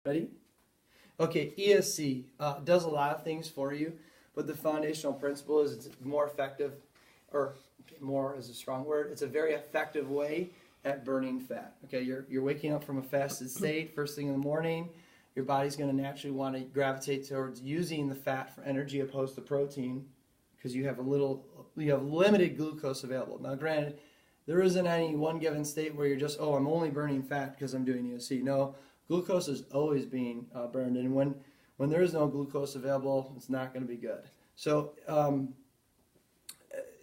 Ready? Okay, ESC does a lot of things for you, but the foundational principle is it's more effective, or more is a strong word, it's a very effective way at burning fat. Okay, you're waking up from a fasted state first thing in the morning. Your body's going to naturally want to gravitate towards using the fat for energy opposed to protein because you have limited glucose available. Now, granted, there isn't any one given state where you're just, I'm only burning fat because I'm doing ESC. No, glucose is always being burned, and when there is no glucose available, it's not going to be good. So,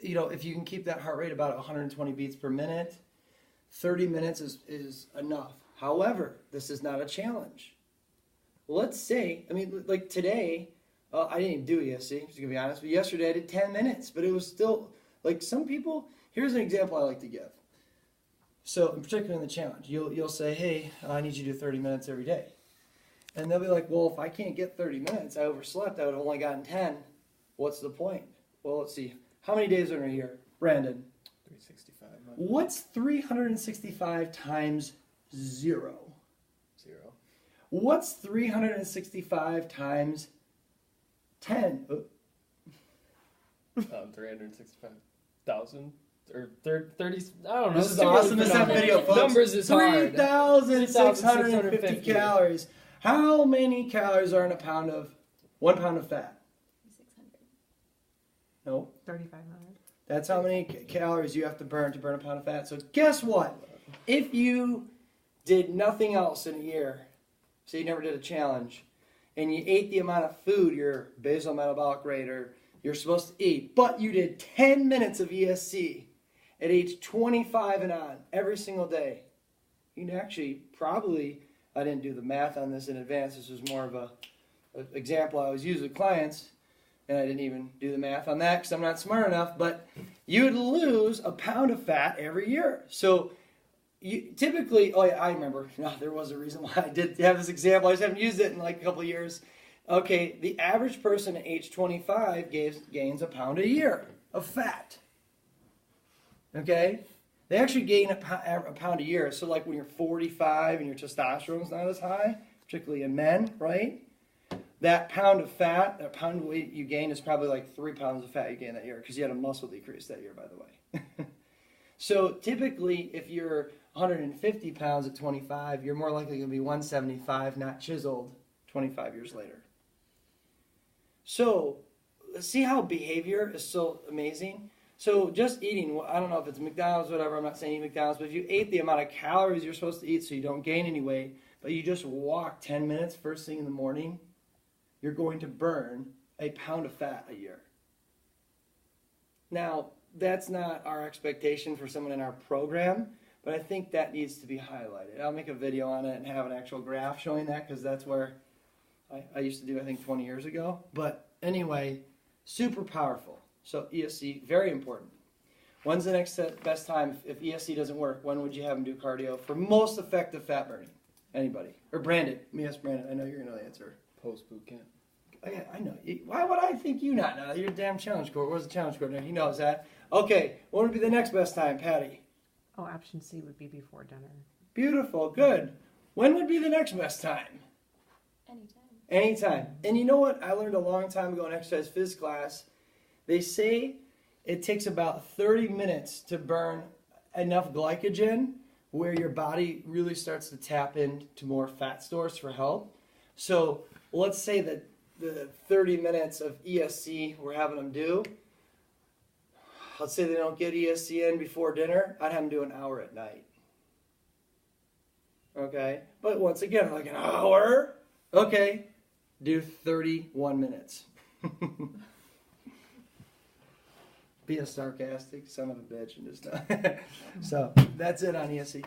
if you can keep that heart rate about 120 beats per minute, 30 minutes is enough. However, this is not a challenge. Let's say, like today, I didn't even do ESC, just to be honest, but yesterday I did 10 minutes, but it was still, like some people, here's an example I like to give. So, in particular in the challenge, you'll say, hey, I need you to do 30 minutes every day. And they'll be like, well, if I can't get 30 minutes, I overslept, I would have only gotten 10. What's the point? Well, let's see. How many days are in a year? Brandon? 365. What's 365 times 0? 0. What's 365 times 10? 365,000 or 30. I don't know. This is awesome. This is video, folks. Numbers is hard. 3,650 calories. How many calories are in 1 pound of fat? 600. No. 3,500. That's how many calories you have to burn a pound of fat. So guess what? If you did nothing else in a year, so you never did a challenge, and you ate the amount of food your basal metabolic rate or you're supposed to eat, but you did 10 minutes of ESC at age 25 and on every single day, you can actually probably, I didn't do the math on this in advance, this was more of an example I always use with clients, and I didn't even do the math on that because I'm not smart enough, but you would lose a pound of fat every year. So you typically, I remember, there was a reason why I did have this example. I just haven't used it in like a couple of years. Okay, the average person at age 25 gains a pound a year of fat. Okay? They actually gain a pound a year. So like when you're 45 and your testosterone's not as high, particularly in men, right? That pound of fat, that pound of weight you gain is probably like 3 pounds of fat you gain that year because you had a muscle decrease that year, by the way. So typically, if you're 150 pounds at 25, you're more likely going to be 175, not chiseled, 25 years later. So see how behavior is so amazing? So just eating, I don't know if it's McDonald's, whatever, I'm not saying eat McDonald's, but if you ate the amount of calories you're supposed to eat so you don't gain any weight, but you just walk 10 minutes first thing in the morning, you're going to burn a pound of fat a year. Now, that's not our expectation for someone in our program, but I think that needs to be highlighted. I'll make a video on it and have an actual graph showing that because that's where I used to do, I think, 20 years ago. But anyway, super powerful. So ESC, very important. When's the next best time? If ESC doesn't work, when would you have them do cardio for most effective fat burning? Anybody? Or Brandon? Let me ask Brandon. I know you're going to know the answer. Post boot camp. Yeah, I know. Why would I think you not know? You're a damn challenge coordinator. Where's the challenge coordinator? He knows that. Okay, what would be the next best time, Patty? Option C would be before dinner. Beautiful, good. When would be the next best time? Anytime. And you know what I learned a long time ago in exercise phys class? They say it takes about 30 minutes to burn enough glycogen where your body really starts to tap into more fat stores for help. So let's say that the 30 minutes of ESC we're having them do, let's say they don't get ESC in before dinner, I'd have them do an hour at night. Okay? But once again, like an hour? Okay. Do 31 minutes. Be a sarcastic son of a bitch and just So that's it on ESC.